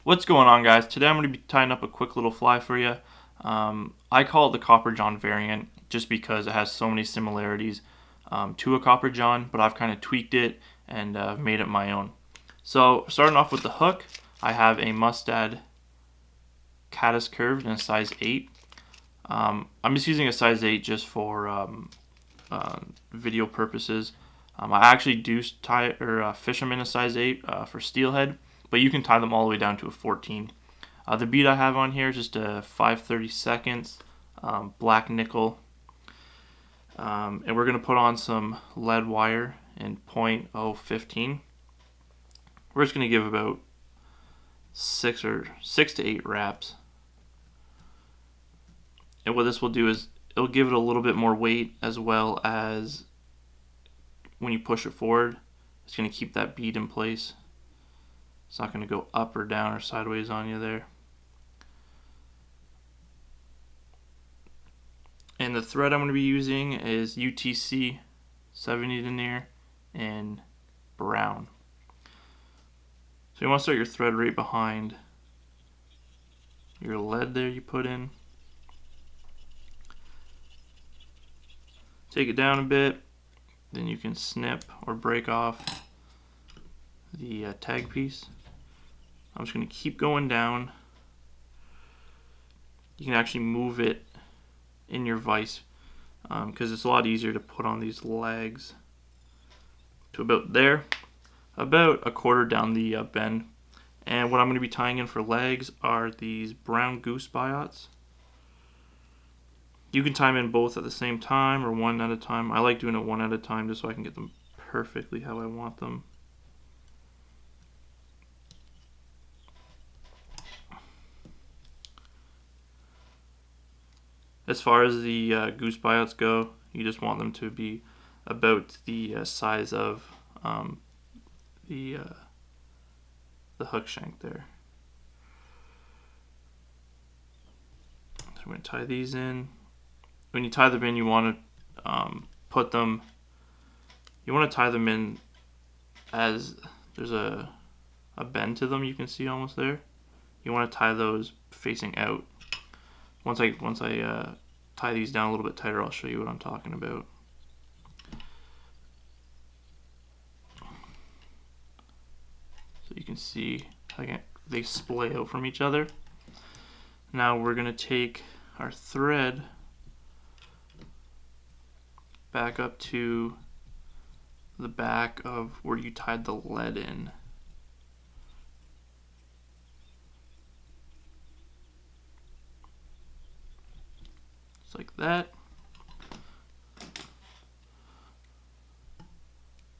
What's going on, guys? Today I'm going to be tying up a quick little fly for you. I call it the Copper John variant just because it has so many similarities to a Copper John, but I've kind of tweaked it and made it my own. So starting off with the hook, I have a Mustad caddis curved in a size 8. I'm just using a size 8 just for video purposes. I actually do tie or fish them in a size 8 for steelhead, but you can tie them all the way down to a 14. The bead I have on here is just a 5/32 black nickel, and we're going to put on some lead wire in .015. We're just going to give about 6 to 8 wraps. And what this will do is it'll give it a little bit more weight, as well as when you push it forward, it's going to keep that bead in place. It's not going to go up or down or sideways on you there. And the thread I'm going to be using is UTC 70 denier in brown. So you want to start your thread right behind your lead there you put in. Take it down a bit, then you can snip or break off the tag piece. I'm just going to keep going down. You can actually move it in your vise because it's a lot easier to put on these legs to about there, about a quarter down the bend. And what I'm going to be tying in for legs are these brown goose biots. You can tie them in both at the same time or one at a time. I like doing it one at a time just so I can get them perfectly how I want them. As far as the goose biots go, you just want them to be about the size of the hook shank there. So I'm going to tie these in. When you tie them in, you want to tie them in as there's a bend to them. You can see almost there. You want to tie those facing out. Once I tie these down a little bit tighter, I'll show you what I'm talking about. So you can see they splay out from each other. Now we're going to take our thread back up to the back of where you tied the lead in. Just like that.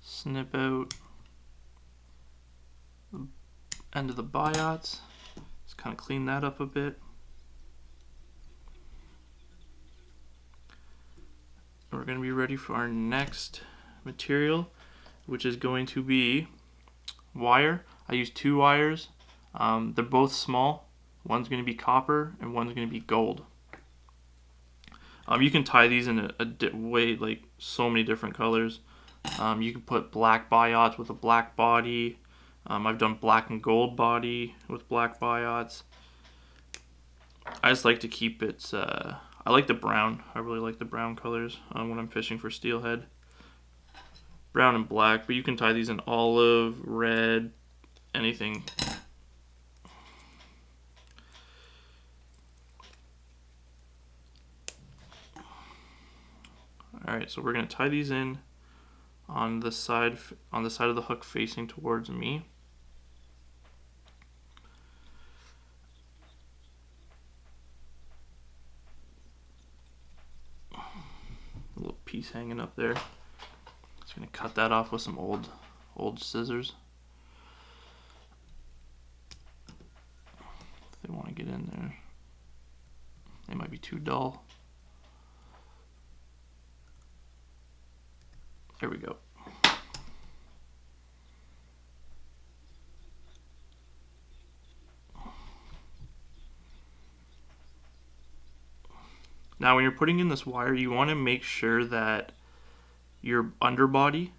Snip out the end of the biots. Just kind of clean that up a bit. We're going to be ready for our next material, which is going to be wire. I use 2 wires. They're both small. One's going to be copper and one's going to be gold. You can tie these in a way, like so many different colors. You can put black biots with a black body. I've done black and gold body with black biots. I just like to keep it, I like the brown. I really like the brown colors when I'm fishing for steelhead. Brown and black, but you can tie these in olive, red, anything. Alright, so we're going to tie these in on the side of the hook facing towards me. A little piece hanging up there. Just going to cut that off with some old scissors. If they want to get in there. They might be too dull. There we go. Now when you're putting in this wire, you want to make sure that your underbody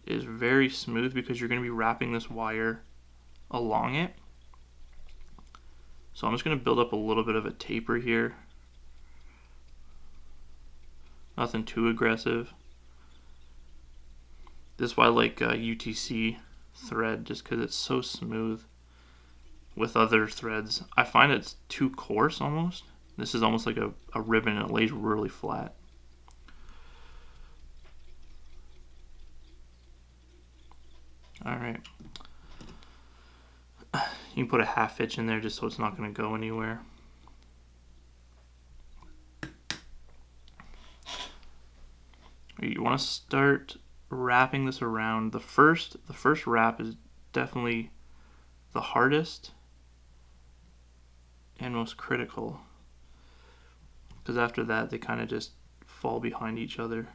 is very smooth because you're going to be wrapping this wire along it. So I'm just going to build up a little bit of a taper here. Nothing too aggressive. This is why I like UTC thread, just because it's so smooth. With other threads, I find it's too coarse almost. This is almost like a ribbon, and it lays really flat. Alright. You can put a half hitch in there just so it's not going to go anywhere. You want to start wrapping this around. The first wrap is definitely the hardest and most critical, because after that they kind of just fall behind each other.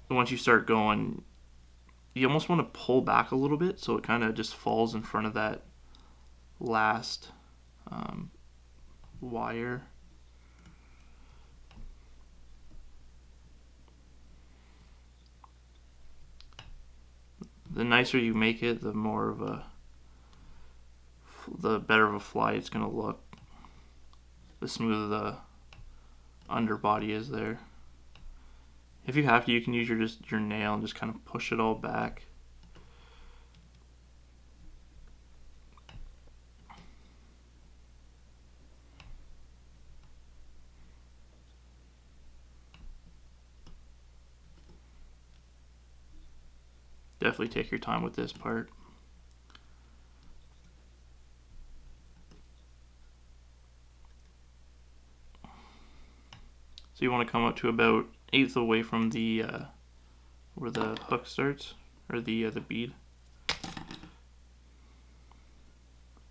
And once you start going, you almost want to pull back a little bit so it kind of just falls in front of that last wire. The nicer you make it, the better of a fly it's going to look. The smoother the underbody is there. If you have to, you can use your nail and just kind of push it all back. Definitely take your time with this part. So you want to come up to about 1/8 away from the where the hook starts, or the bead.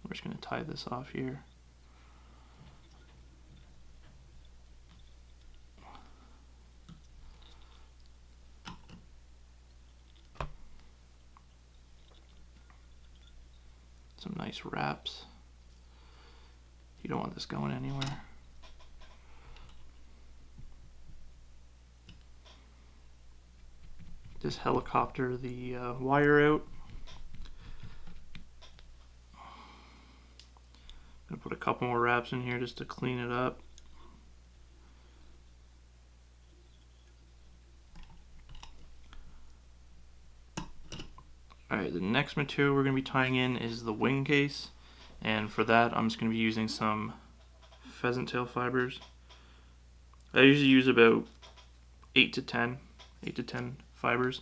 We're just going to tie this off here. Some nice wraps. You don't want this going anywhere. Just helicopter the wire out. I'm gonna put a couple more wraps in here just to clean it up. Alright, the next material we're going to be tying in is the wing case, and for that I'm just going to be using some pheasant tail fibers. I usually use about 8 to 10 fibers.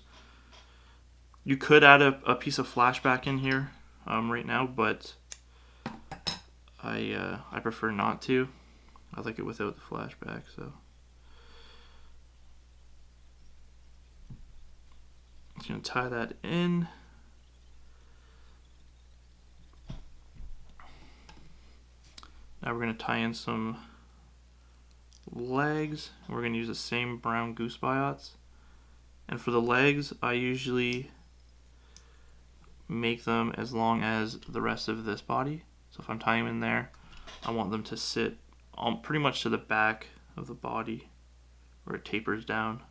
You could add a piece of flashback in here right now, but I prefer not to. I like it without the flashback, so I'm just going to tie that in. Now we're going to tie in some legs. We're going to use the same brown goose biots. And for the legs, I usually make them as long as the rest of this body. So if I'm tying them in there, I want them to sit pretty much to the back of the body where it tapers down.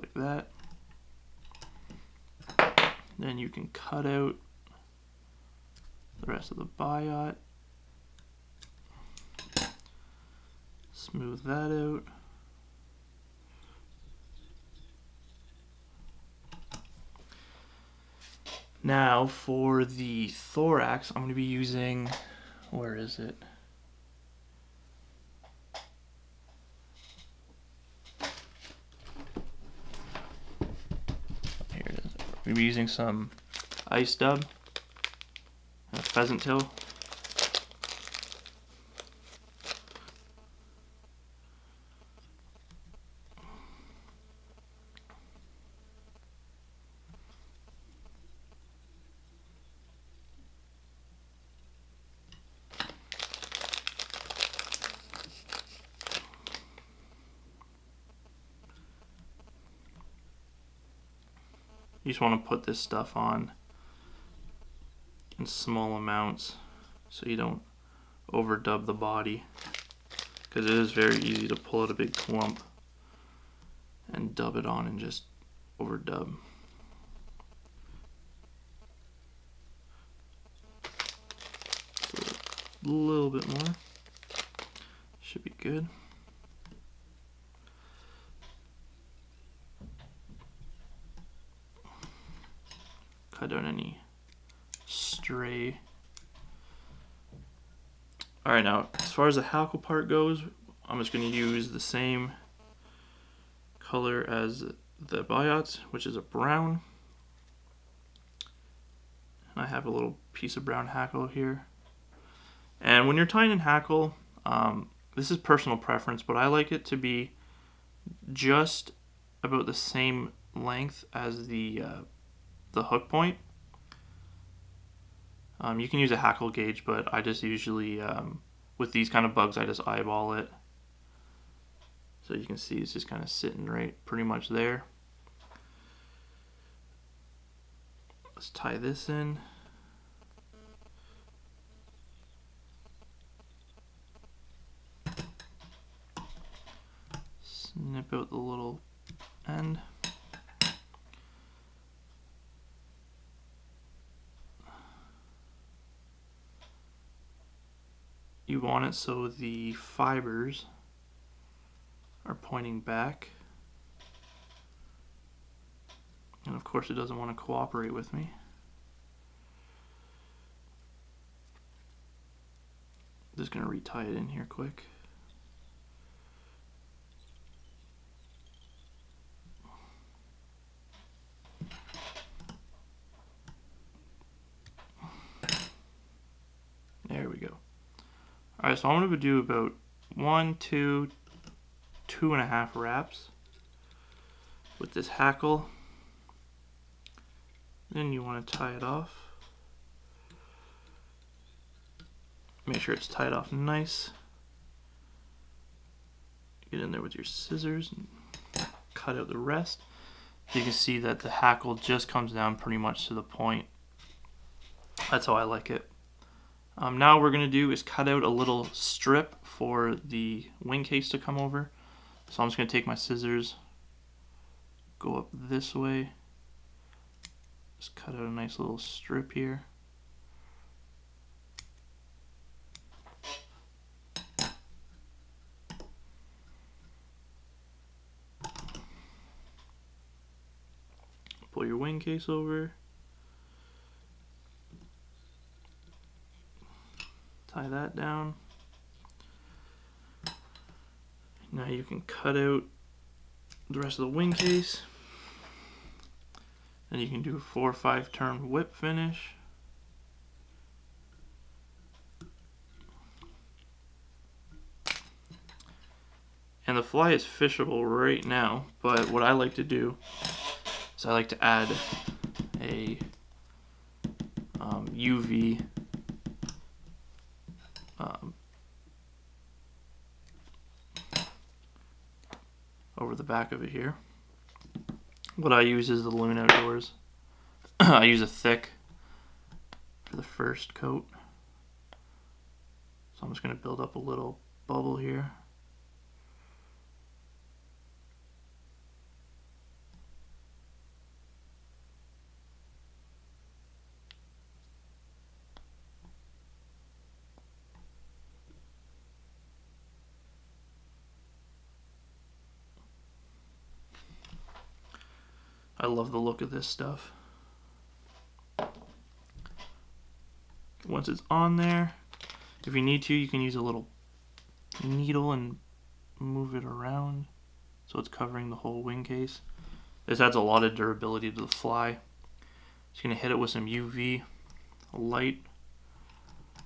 Like that. Then you can cut out the rest of the biot. Smooth that out. Now for the thorax, I'm going to be using, where is it? Here it is. We'll be using some ice dub, a pheasant tail. You just want to put this stuff on in small amounts so you don't overdub the body, because it is very easy to pull out a big clump and dub it on and just overdub. So a little bit more should be good. Cut out any stray. Alright, now as far as the hackle part goes, I'm just going to use the same color as the biots, which is a brown. And I have a little piece of brown hackle here. And when you're tying in hackle, this is personal preference, but I like it to be just about the same length as the hook point. You can use a hackle gauge, but I just usually, with these kind of bugs, I just eyeball it. So you can see it's just kind of sitting right pretty much there. Let's tie this in. Snip out the little end. You want it so the fibers are pointing back. And of course it doesn't want to cooperate with me. Just going to retie it in here quick. There we go. Alright, so I'm going to do about 1, 2, 2.5 wraps with this hackle. Then you want to tie it off. Make sure it's tied off nice. Get in there with your scissors and cut out the rest. You can see that the hackle just comes down pretty much to the point. That's how I like it. Now what we're going to do is cut out a little strip for the wing case to come over. So I'm just going to take my scissors, go up this way, just cut out a nice little strip here. Pull your wing case over. Tie that down. Now you can cut out the rest of the wing case. Then you can do a 4 or 5 turn whip finish. And the fly is fishable right now, but what I like to do is I like to add a UV over the back of it here. What I use is the Loon Outdoors. I use a thick for the first coat. So I'm just going to build up a little bubble here. I love the look of this stuff. Once it's on there, if you need to, you can use a little needle and move it around so it's covering the whole wing case. This adds a lot of durability to the fly. Just going to hit it with some UV light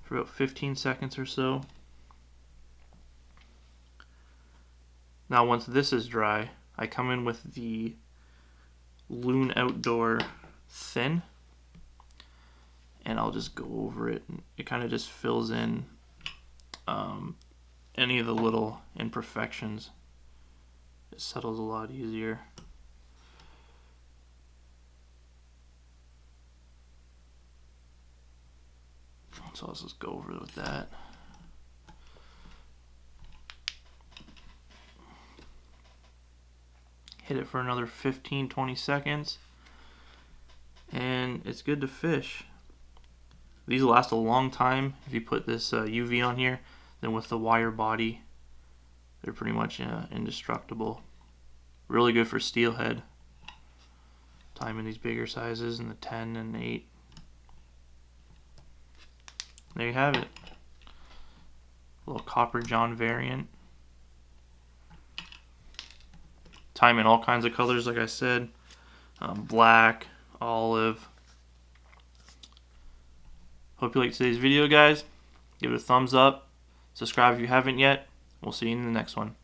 for about 15 seconds or so. Now once this is dry, I come in with the Loon Outdoor Thin, and I'll just go over it, and it kind of just fills in any of the little imperfections. It settles a lot easier. So let's just go over with that. Hit it for another 15-20 seconds, and it's good to fish. These will last a long time if you put this UV on here. Then with the wire body, they're pretty much indestructible. Really good for steelhead. Time in these bigger sizes in the 10 and 8. There you have it. A little Copper John variant. Time in all kinds of colors, like I said. Black, olive. Hope you liked today's video, guys. Give it a thumbs up. Subscribe if you haven't yet. We'll see you in the next one.